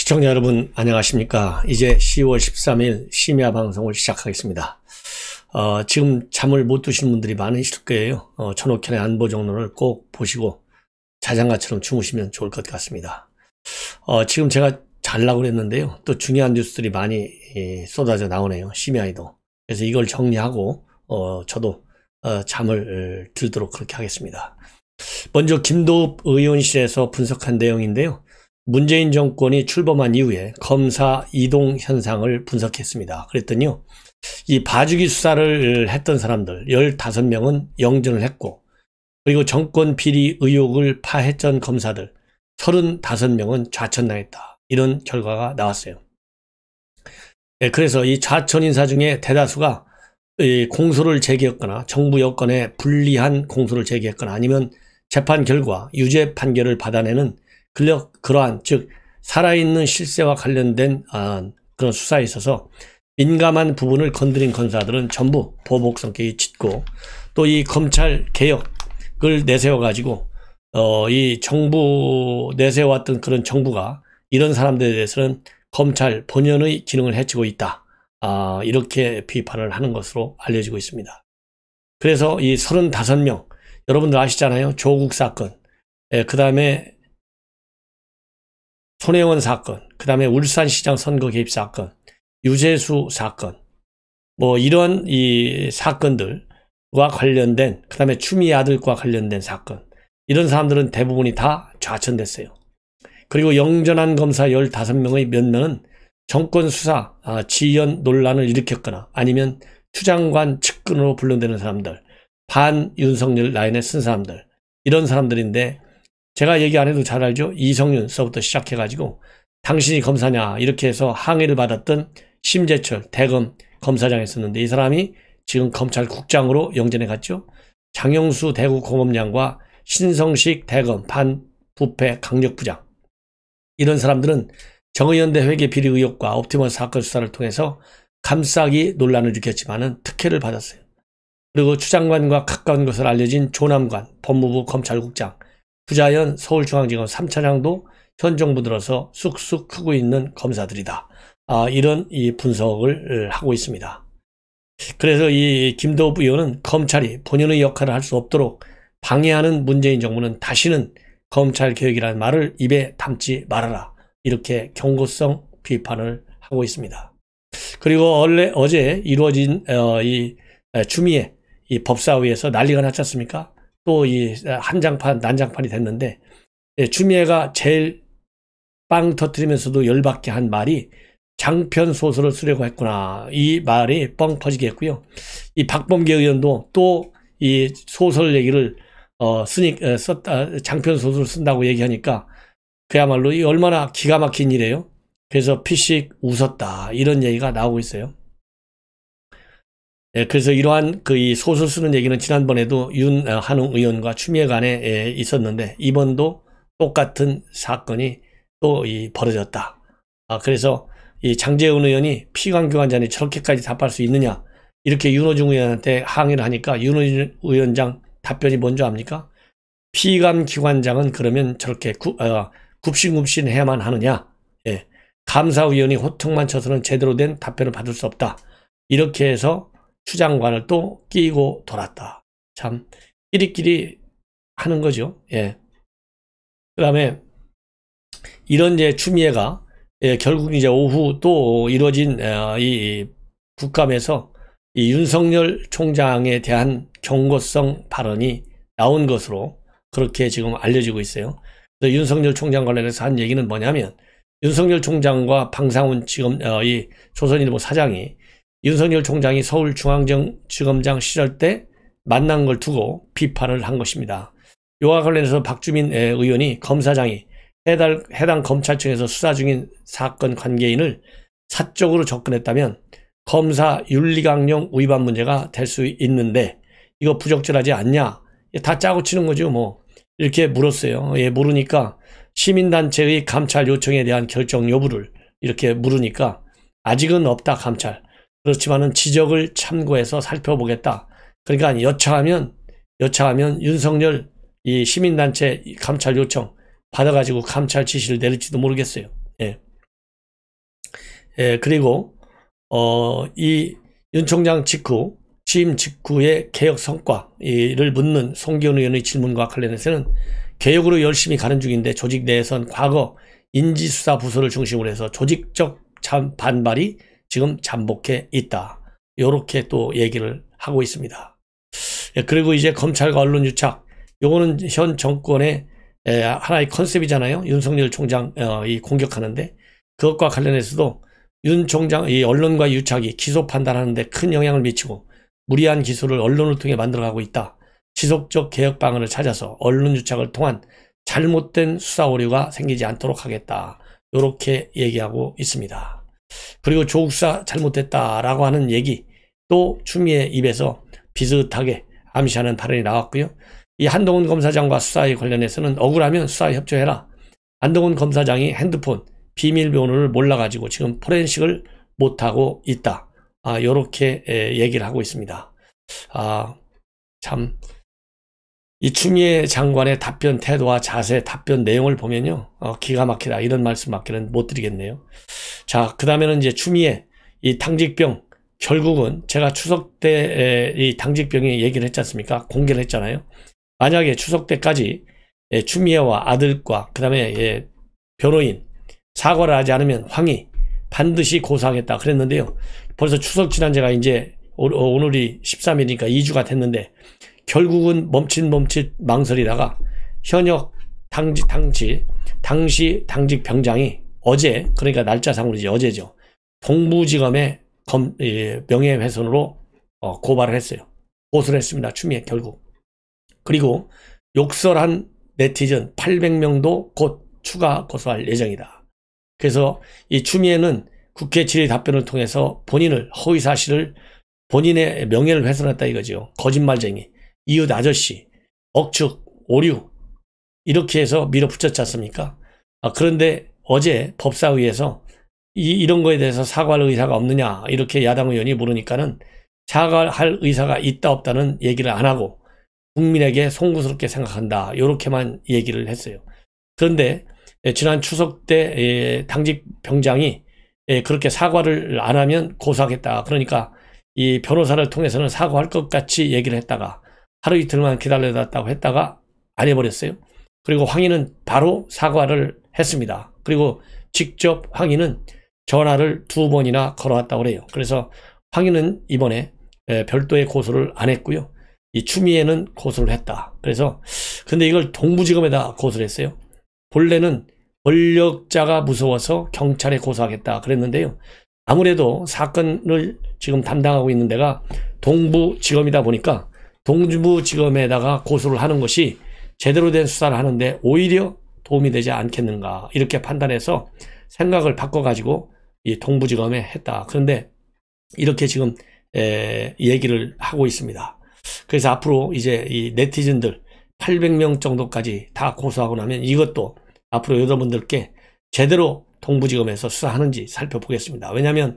시청자 여러분 안녕하십니까. 이제 10월 13일 심야 방송을 시작하겠습니다. 지금 잠을 못 드시는 분들이 많으실 거예요. 천옥현의 안보정론을 꼭 보시고 자장가처럼 주무시면 좋을 것 같습니다. 지금 제가 자려고 그랬는데요. 또 중요한 뉴스들이 많이 쏟아져 나오네요. 심야에도. 그래서 이걸 정리하고 저도 잠을 들도록 그렇게 하겠습니다. 먼저 김도읍 의원실에서 분석한 내용인데요. 문재인 정권이 출범한 이후에 검사 이동 현상을 분석했습니다. 그랬더니요, 이 봐주기 수사를 했던 사람들 15명은 영전을 했고, 그리고 정권 비리 의혹을 파헤쳤던 검사들 35명은 좌천당했다. 이런 결과가 나왔어요. 그래서 이 좌천 인사 중에 대다수가 공소를 제기했거나 정부 여건에 불리한 공소를 제기했거나 아니면 재판 결과 유죄 판결을 받아내는 그러한 즉 살아있는 실세와 관련된 그런 수사에 있어서 민감한 부분을 건드린 검사들은 전부 보복 성격이 짙고, 또 이 검찰 개혁을 내세워 가지고 이 정부 내세워왔던 그런 정부가 이런 사람들에 대해서는 검찰 본연의 기능을 해치고 있다, 이렇게 비판을 하는 것으로 알려지고 있습니다. 그래서 이 35명 여러분들 아시잖아요. 조국 사건, 그 다음에 손혜원 사건, 그 다음에 울산시장 선거 개입 사건, 유재수 사건, 뭐 이런 이 사건들과 관련된, 그 다음에 추미애 아들과 관련된 사건, 이런 사람들은 대부분이 다 좌천됐어요. 그리고 영전한 검사 15명의 몇 명은 정권 수사 지연 논란을 일으켰거나 아니면 추장관 측근으로 분류되는 사람들, 반 윤석열 라인에 쓴 사람들, 이런 사람들인데, 제가 얘기 안 해도 잘 알죠. 이성윤서부터 시작해가지고 당신이 검사냐 이렇게 해서 항의를 받았던 심재철 대검 검사장에 있었는데, 이 사람이 지금 검찰국장으로 영전에 갔죠. 장영수 대구공업장과 신성식 대검 반부패 강력부장, 이런 사람들은 정의연대 회계 비리 의혹과 옵티머스 사건 수사를 통해서 감싸기 논란을 일으켰지만은 특혜를 받았어요. 그리고 추장관과 가까운 것으로 알려진 조남관 법무부 검찰국장, 부자연 서울중앙지검 3차장도 현 정부 들어서 쑥쑥 크고 있는 검사들이다. 이런 이 분석을 하고 있습니다. 그래서 이 김도읍 의원은 검찰이 본연의 역할을 할 수 없도록 방해하는 문재인 정부는 다시는 검찰 개혁이라는 말을 입에 담지 말아라, 이렇게 경고성 비판을 하고 있습니다. 그리고 어제 이루어진 이 추미애 이 법사위에서 난리가 났지 않습니까? 또 이 한장판 난장판이 됐는데, 추미애가 제일 빵 터뜨리면서도 열받게 한 말이 장편 소설을 쓰려고 했구나, 이 말이 뻥 퍼지게 했고요. 이 박범계 의원도 또 이 소설 얘기를 썼다, 장편 소설을 쓴다고 얘기하니까 그야말로 이 얼마나 기가 막힌 일이에요. 그래서 피식 웃었다, 이런 얘기가 나오고 있어요. 그래서 이러한 이 소설 쓰는 얘기는 지난번에도 윤한웅 의원과 추미애 간에 있었는데, 이번도 똑같은 사건이 또 벌어졌다. 그래서 이 장제은 의원이 피감기관장이 저렇게까지 답할 수 있느냐, 이렇게 윤호중 의원한테 항의를 하니까 윤호중 의원장 답변이 뭔지 압니까? 피감기관장은 그러면 저렇게 굽신굽신 해야만 하느냐? 감사위원이 호통만 쳐서는 제대로 된 답변을 받을 수 없다. 이렇게 해서 추장관을 또 끼고 돌았다. 참 끼리끼리 하는 거죠. 그 다음에 이런 이제 추미애가 결국 이제 오후 또 이루어진 이 국감에서 이 윤석열 총장에 대한 경고성 발언이 나온 것으로 그렇게 지금 알려지고 있어요. 그래서 윤석열 총장 관련해서 한 얘기는 뭐냐면, 윤석열 총장과 방상훈 지금 이 조선일보 사장이 윤석열 총장이 서울중앙지검장 시절 때 만난 걸 두고 비판을 한 것입니다. 이와 관련해서 박주민 의원이 검사장이 해당 검찰청에서 수사 중인 사건 관계인을 사적으로 접근했다면 검사 윤리강령 위반 문제가 될 수 있는데 이거 부적절하지 않냐, 다 짜고 치는 거죠. 뭐 이렇게 물었어요. 물으니까 시민단체의 감찰 요청에 대한 결정 여부를 이렇게 물으니까 아직은 없다, 감찰. 그렇지만은 지적을 참고해서 살펴보겠다. 그러니까 여차하면 윤석열 이 시민단체 감찰 요청 받아가지고 감찰 지시를 내릴지도 모르겠어요. 그리고 이 윤 총장 직후 취임 직후의 개혁 성과를 묻는 송기현 의원의 질문과 관련해서는 개혁으로 열심히 가는 중인데 조직 내에선 과거 인지수사부서를 중심으로 해서 조직적 반발이 지금 잠복해 있다. 이렇게 또 얘기를 하고 있습니다. 그리고 이제 검찰과 언론 유착, 요거는 현 정권의 하나의 컨셉이잖아요. 윤석열 총장 이 공격하는데, 그것과 관련해서도 윤 총장 이 언론과 유착이 기소 판단하는 데 큰 영향을 미치고 무리한 기소를 언론을 통해 만들어가고 있다. 지속적 개혁 방안을 찾아서 언론 유착을 통한 잘못된 수사 오류가 생기지 않도록 하겠다. 이렇게 얘기하고 있습니다. 그리고 조국 수사 잘못됐다라고 하는 얘기, 또 추미애 입에서 비슷하게 암시하는 발언이 나왔고요. 이 한동훈 검사장과 수사에 관련해서는 억울하면 수사에 협조해라. 한동훈 검사장이 핸드폰 비밀번호를 몰라가지고 지금 포렌식을 못하고 있다. 요렇게 얘기를 하고 있습니다. 참, 이 추미애 장관의 답변 태도와 자세, 답변 내용을 보면요, 기가 막히다. 이런 말씀밖에는 못 드리겠네요. 자, 그 다음에는 이제 추미애, 이 당직병, 결국은 제가 추석 때 이 당직병이 얘기를 했지 않습니까? 공개를 했잖아요. 만약에 추석 때까지 추미애와 아들과 그 다음에 변호인 사과를 하지 않으면 황희 반드시 고소하겠다 그랬는데요. 벌써 추석 지난 지가 이제 오늘이 13일이니까 2주가 됐는데 결국은 멈칫 망설이다가 현역 당시 당직 병장이 어제, 그러니까 날짜상으로 이제 어제죠, 동부지검에 명예훼손으로 고발을 했어요. 고소를 했습니다. 추미애 결국. 그리고 욕설한 네티즌 800명도 곧 추가 고소할 예정이다. 그래서 이 추미애는 국회 질의 답변을 통해서 본인을 허위사실을, 본인의 명예를 훼손했다 이거죠. 거짓말쟁이, 이웃 아저씨, 억측, 오류, 이렇게 해서 밀어붙였지 않습니까? 그런데 어제 법사위에서 이런 거에 대해서 사과할 의사가 없느냐 이렇게 야당 의원이 물으니까는 사과할 의사가 있다 없다는 얘기를 안 하고 국민에게 송구스럽게 생각한다 이렇게만 얘기를 했어요. 그런데 지난 추석 때 당직 병장이 그렇게 사과를 안 하면 고소하겠다, 그러니까 이 변호사를 통해서는 사과할 것 같이 얘기를 했다가 하루 이틀만 기다려달라고 했다가 안 해버렸어요. 그리고 황희는 바로 사과를 했습니다. 그리고 직접 황희는 전화를 2번이나 걸어왔다고 그래요. 그래서 황희는 이번에 별도의 고소를 안 했고요. 이 추미애는 고소를 했다. 그래서 근데 이걸 동부지검에다 고소를 했어요. 본래는 권력자가 무서워서 경찰에 고소하겠다 그랬는데요. 아무래도 사건을 지금 담당하고 있는 데가 동부지검이다 보니까 동부지검에다가 고소를 하는 것이 제대로 된 수사를 하는데 오히려 도움이 되지 않겠는가 이렇게 판단해서 생각을 바꿔가지고 이 동부지검에 했다. 그런데 이렇게 지금 얘기를 하고 있습니다. 그래서 앞으로 이제 이 네티즌들 800명 정도까지 다 고소하고 나면 이것도 앞으로 여러분들께 제대로 동부지검에서 수사하는지 살펴보겠습니다. 왜냐하면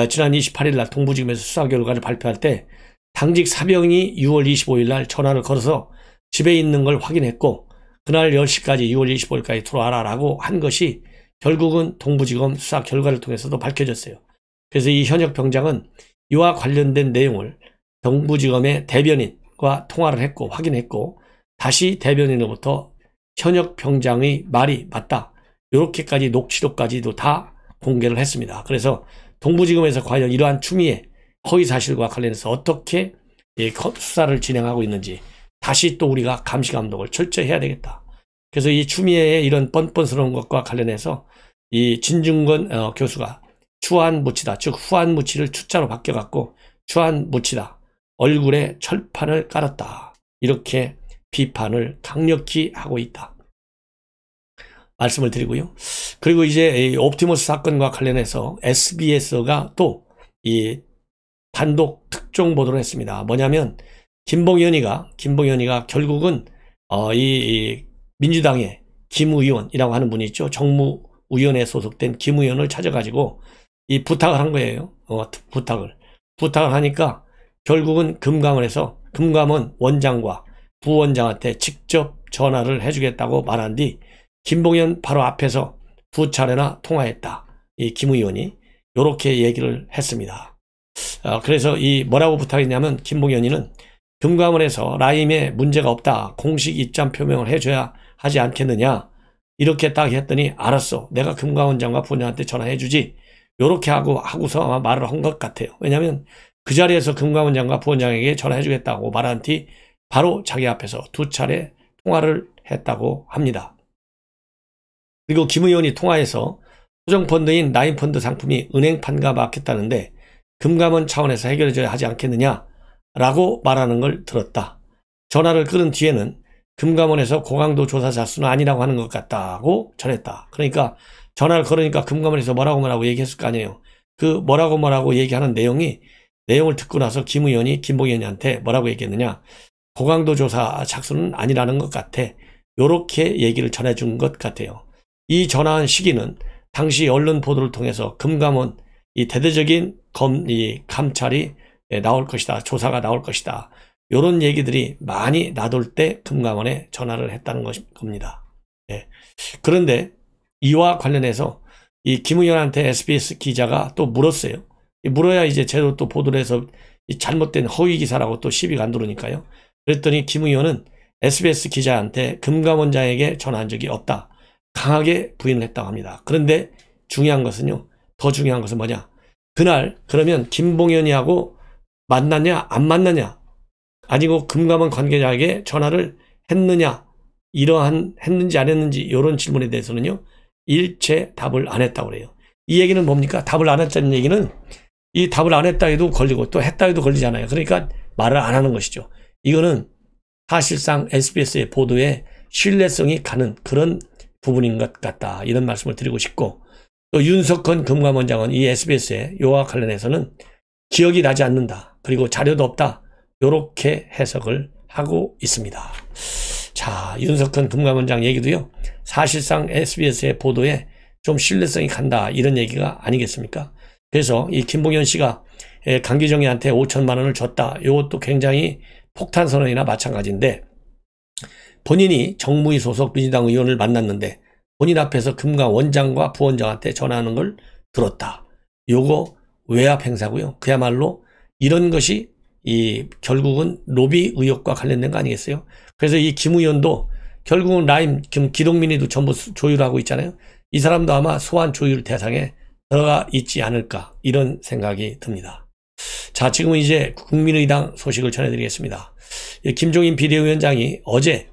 지난 28일 날 동부지검에서 수사 결과를 발표할 때 당직 사병이 6월 25일 날 전화를 걸어서 집에 있는 걸 확인했고 그날 10시까지 6월 25일까지 들어와라 라고 한 것이 결국은 동부지검 수사 결과를 통해서도 밝혀졌어요. 그래서 이 현역 병장은 이와 관련된 내용을 동부지검의 대변인과 통화를 했고 확인했고 다시 대변인으로부터 현역 병장의 말이 맞다, 이렇게까지 녹취록까지도 다 공개를 했습니다. 그래서 동부지검에서 과연 이러한 추미애 허위사실과 관련해서 어떻게 수사를 진행하고 있는지 다시 또 우리가 감시감독을 철저히 해야 되겠다. 그래서 이 추미애의 이런 뻔뻔스러운 것과 관련해서 이 진중권 교수가 추한무치다, 즉 후한무치를 추자로 바뀌어갖고 추한무치다, 얼굴에 철판을 깔았다, 이렇게 비판을 강력히 하고 있다 말씀을 드리고요. 그리고 이제 이 옵티머스 사건과 관련해서 SBS가 또 이 단독 특종 보도를 했습니다. 뭐냐면 김봉현이가 결국은 이 민주당의 김 의원이라고 하는 분이 있죠. 정무위원회에 소속된 김 의원을 찾아가지고 이 부탁을 한 거예요. 부탁을 하니까 결국은 금감원에서 금감원 원장과 부원장한테 직접 전화를 해주겠다고 말한 뒤 김봉현 바로 앞에서 2차례나 통화했다. 이 김 의원이 요렇게 얘기를 했습니다. 그래서 이 뭐라고 부탁했냐면 김봉현이는 금감원에서 라임에 문제가 없다. 공식 입장 표명을 해줘야 하지 않겠느냐. 이렇게 딱 했더니 알았어. 내가 금감원장과 부원장한테 전화해주지. 요렇게 하고서 아마 말을 한 것 같아요. 왜냐하면 그 자리에서 금감원장과 부원장에게 전화해주겠다고 말한 뒤 바로 자기 앞에서 2차례 통화를 했다고 합니다. 그리고 김 의원이 통화에서 소정펀드인 라임펀드 상품이 은행판과 맞겠다는데 금감원 차원에서 해결해줘야 하지 않겠느냐라고 말하는 걸 들었다. 전화를 끊은 뒤에는 금감원에서 고강도 조사 자수는 아니라고 하는 것 같다고 전했다. 그러니까 전화를 걸으니까 금감원에서 뭐라고 얘기했을 거 아니에요. 그 뭐라고 얘기하는 내용을 듣고 나서 김 의원이 김봉현이한테 뭐라고 얘기했느냐. 고강도 조사 착수는 아니라는 것 같아. 요렇게 얘기를 전해준 것 같아요. 이 전화한 시기는 당시 언론 보도를 통해서 금감원 이 대대적인 감찰이 나올 것이다. 조사가 나올 것이다. 요런 얘기들이 많이 나돌 때 금감원에 전화를 했다는 겁니다. 네. 그런데 이와 관련해서 이 김 의원한테 SBS 기자가 또 물었어요. 물어야 이제 제대로 또 보도를 해서 이 잘못된 허위 기사라고 또 시비가 안 들어오니까요. 그랬더니 김 의원은 SBS 기자한테 금감원장에게 전화한 적이 없다. 강하게 부인을 했다고 합니다. 그런데 중요한 것은요. 더 중요한 것은 뭐냐. 그날 그러면 김봉현이하고 만났냐 안 만났냐 아니고 금감원 관계자에게 전화를 했느냐 했는지 안 했는지 이런 질문에 대해서는요. 일체 답을 안 했다고 그래요. 이 얘기는 뭡니까? 답을 안 했다는 얘기는 이 답을 안 했다 해도 걸리고 또 했다 해도 걸리잖아요. 그러니까 말을 안 하는 것이죠. 이거는 사실상 SBS의 보도에 신뢰성이 가는 그런 부분인 것 같다. 이런 말씀을 드리고 싶고 또 윤석헌 금감원장은 이 SBS의 요와 관련해서는 기억이 나지 않는다. 그리고 자료도 없다. 요렇게 해석을 하고 있습니다. 자, 윤석헌 금감원장 얘기도요. 사실상 SBS의 보도에 좀 신뢰성이 간다. 이런 얘기가 아니겠습니까? 그래서 이 김봉현 씨가 강기정이한테 5천만 원을 줬다. 이것도 굉장히 폭탄 선언이나 마찬가지인데 본인이 정무위 소속 민주당 의원을 만났는데 본인 앞에서 금감원장과 부원장한테 전화하는 걸 들었다. 요거 외압 행사고요. 그야말로 이런 것이 결국은 로비 의혹과 관련된 거 아니겠어요? 그래서 이 김 의원도 결국은 라임, 기동민이도 전부 조율하고 있잖아요. 이 사람도 아마 소환 조율 대상에 들어가 있지 않을까 이런 생각이 듭니다. 자, 지금은 이제 국민의당 소식을 전해드리겠습니다. 김종인 비대위원장이 어제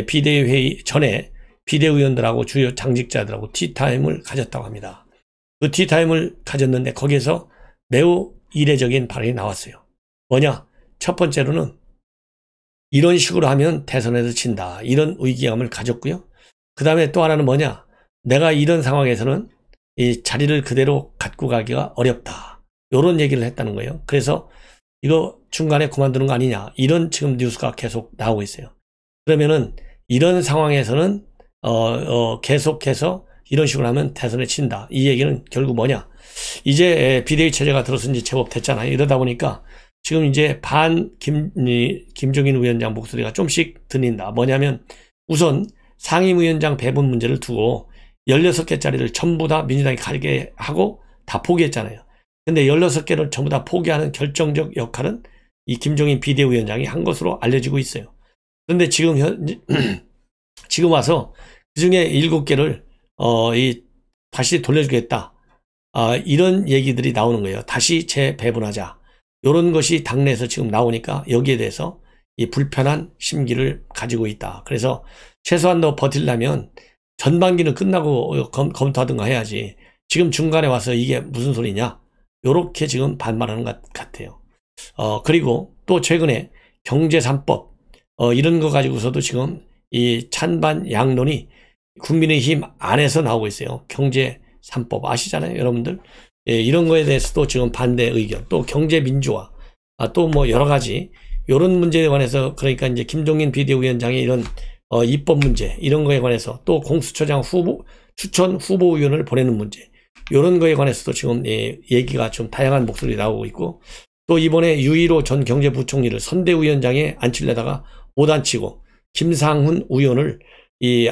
비대위회의 전에 비대위원들하고 주요 당직자들하고 티타임을 가졌다고 합니다. 그 티타임을 가졌는데 거기에서 매우 이례적인 발언이 나왔어요. 뭐냐? 첫 번째로는 이런 식으로 하면 대선에서 진다. 이런 의기감을 가졌고요. 그 다음에 또 하나는 뭐냐? 내가 이런 상황에서는 이 자리를 그대로 갖고 가기가 어렵다. 이런 얘기를 했다는 거예요. 그래서 이거 중간에 그만두는 거 아니냐. 이런 지금 뉴스가 계속 나오고 있어요. 그러면은 이런 상황에서는 계속해서 이런 식으로 하면 대선에 친다. 이 얘기는 결국 뭐냐. 이제 비대위 체제가 들어선 지 제법 됐잖아요. 이러다 보니까 지금 이제 김종인 위원장 목소리가 좀씩 들린다. 뭐냐면 우선 상임위원장 배분 문제를 두고 16개짜리를 전부 다 민주당이 가게 하고 다 포기했잖아요. 근데 16개를 전부 다 포기하는 결정적 역할은 이 김종인 비대위원장이 한 것으로 알려지고 있어요. 그런데 지금 와서 그 중에 7개를 다시 돌려주겠다. 이런 얘기들이 나오는 거예요. 다시 재배분하자. 이런 것이 당내에서 지금 나오니까 여기에 대해서 이 불편한 심기를 가지고 있다. 그래서 최소한 더 버틸려면 전반기는 끝나고 검토하든가 해야지. 지금 중간에 와서 이게 무슨 소리냐. 요렇게 지금 반발하는 것 같아요. 그리고 또 최근에 경제 3법 이런 거 가지고서도 지금 이 찬반 양론이 국민의힘 안에서 나오고 있어요. 경제 3법 아시잖아요, 여러분들. 예, 이런 거에 대해서도 지금 반대 의견, 또 경제 민주화, 또 뭐 여러 가지 이런 문제에 관해서 그러니까 이제 김종인 비대위원장의 이런 입법 문제 이런 거에 관해서 또 공수처장 추천 후보위원을 보내는 문제 이런 거에 관해서도 지금 얘기가 좀 다양한 목소리 나오고 있고 또 이번에 유일호 전 경제부총리를 선대위원장에 앉히려다가 못 앉히고 김상훈 의원을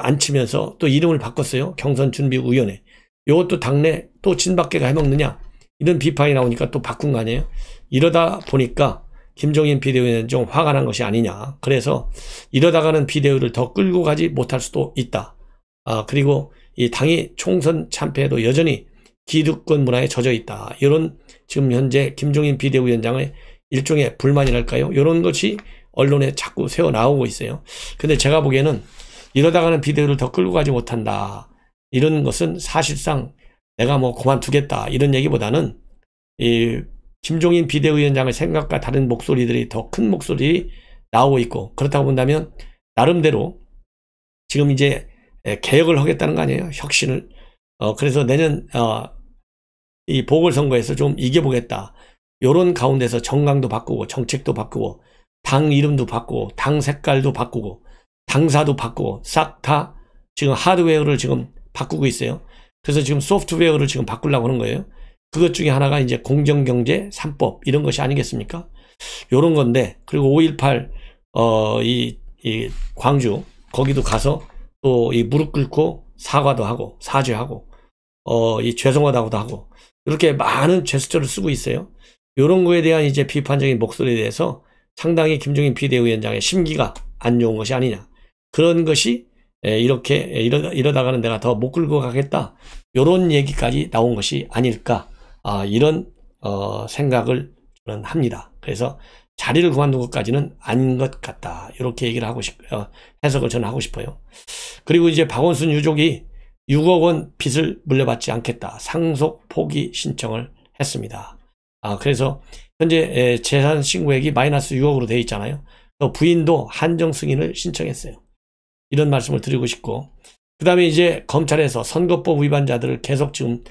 앉히면서 또 이름을 바꿨어요. 경선준비위원회. 이것도 당내 또 친박계가 해먹느냐, 이런 비판이 나오니까 또 바꾼 거 아니에요? 이러다 보니까 김종인 비대위원장은 좀 화가 난 것이 아니냐. 그래서 이러다가는 비대위를 더 끌고 가지 못할 수도 있다. 그리고 이 당이 총선 참패에도 여전히 기득권 문화에 젖어 있다. 이런 지금 현재 김종인 비대위원장의 일종의 불만이랄까요? 이런 것이 언론에 자꾸 새어 나오고 있어요. 근데 제가 보기에는 이러다가는 비대위를 더 끌고 가지 못한다. 이런 것은 사실상 내가 뭐 그만두겠다. 이런 얘기보다는 이 김종인 비대위원장의 생각과 다른 목소리들이 더 큰 목소리 나오고 있고, 그렇다고 본다면 나름대로 지금 이제 개혁을 하겠다는 거 아니에요? 혁신을. 그래서 내년 이 보궐선거에서 좀 이겨보겠다. 요런 가운데서 정강도 바꾸고 정책도 바꾸고 당 이름도 바꾸고 당 색깔도 바꾸고 당사도 바꾸고 싹 다 지금 하드웨어를 지금 바꾸고 있어요. 그래서 지금 소프트웨어를 지금 바꾸려고 하는 거예요. 그것 중에 하나가 이제 공정경제 3법 이런 것이 아니겠습니까? 요런 건데, 그리고 5.18 이 광주 거기도 가서 또 이 무릎 꿇고 사과도 하고 사죄하고 이 죄송하다고도 하고 이렇게 많은 제스처를 쓰고 있어요. 요런 거에 대한 이제 비판적인 목소리에 대해서 상당히 김종인 비대위원장의 심기가 안 좋은 것이 아니냐. 그런 것이 이렇게 이러다가는 내가 더 못 끌고 가겠다. 요런 얘기까지 나온 것이 아닐까. 이런 생각을 저는 합니다. 그래서 자리를 그만둔 것까지는 아닌 것 같다. 이렇게 얘기를 하고 해석을 저는 하고 싶어요. 그리고 이제 박원순 유족이 6억 원 빚을 물려받지 않겠다. 상속 포기 신청을 했습니다. 그래서 현재 재산 신고액이 마이너스 6억으로 되어 있잖아요. 또 부인도 한정 승인을 신청했어요. 이런 말씀을 드리고 싶고, 그 다음에 이제 검찰에서 선거법 위반자들을 계속 지금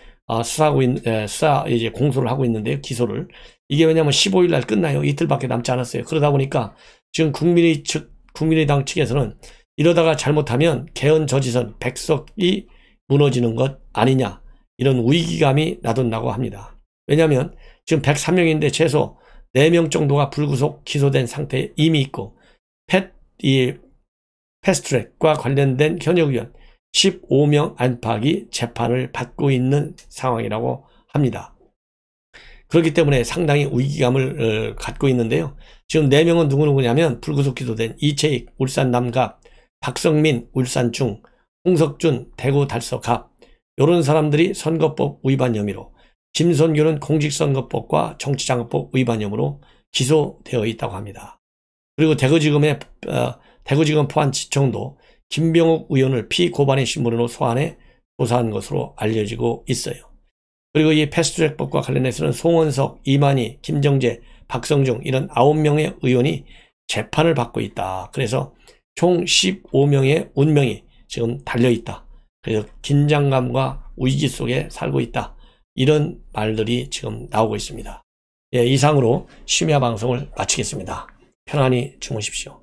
이제 공소를 하고 있는데요. 기소를. 이게 왜냐면 15일 날 끝나요. 이틀밖에 남지 않았어요. 그러다 보니까 지금 국민의당 측에서는 이러다가 잘못하면 개헌저지선 백석이 무너지는 것 아니냐. 이런 위기감이 나돈다고 합니다. 왜냐하면 지금 103명인데 최소 4명 정도가 불구속 기소된 상태에 이미 있고, 패스트트랙과 관련된 현역의원 15명 안팎이 재판을 받고 있는 상황이라고 합니다. 그렇기 때문에 상당히 위기감을 갖고 있는데요. 지금 4명은 누구냐면 불구속 기소된 이채익 울산 남갑, 박성민 울산 중, 홍석준 대구 달서갑, 이런 사람들이 선거법 위반 혐의로, 김선규는 공직선거법과 정치자금법 위반 혐의로 기소되어 있다고 합니다. 그리고 대구지검 포항지청도 김병욱 의원을 피고발인 신문으로 소환해 조사한 것으로 알려지고 있어요. 그리고 이 패스트트랙법과 관련해서는 송원석, 이만희, 김정재, 박성중 이런 9명의 의원이 재판을 받고 있다. 그래서 총 15명의 운명이 지금 달려있다. 그래서 긴장감과 위기 속에 살고 있다. 이런 말들이 지금 나오고 있습니다. 이상으로 심야 방송을 마치겠습니다. 편안히 주무십시오.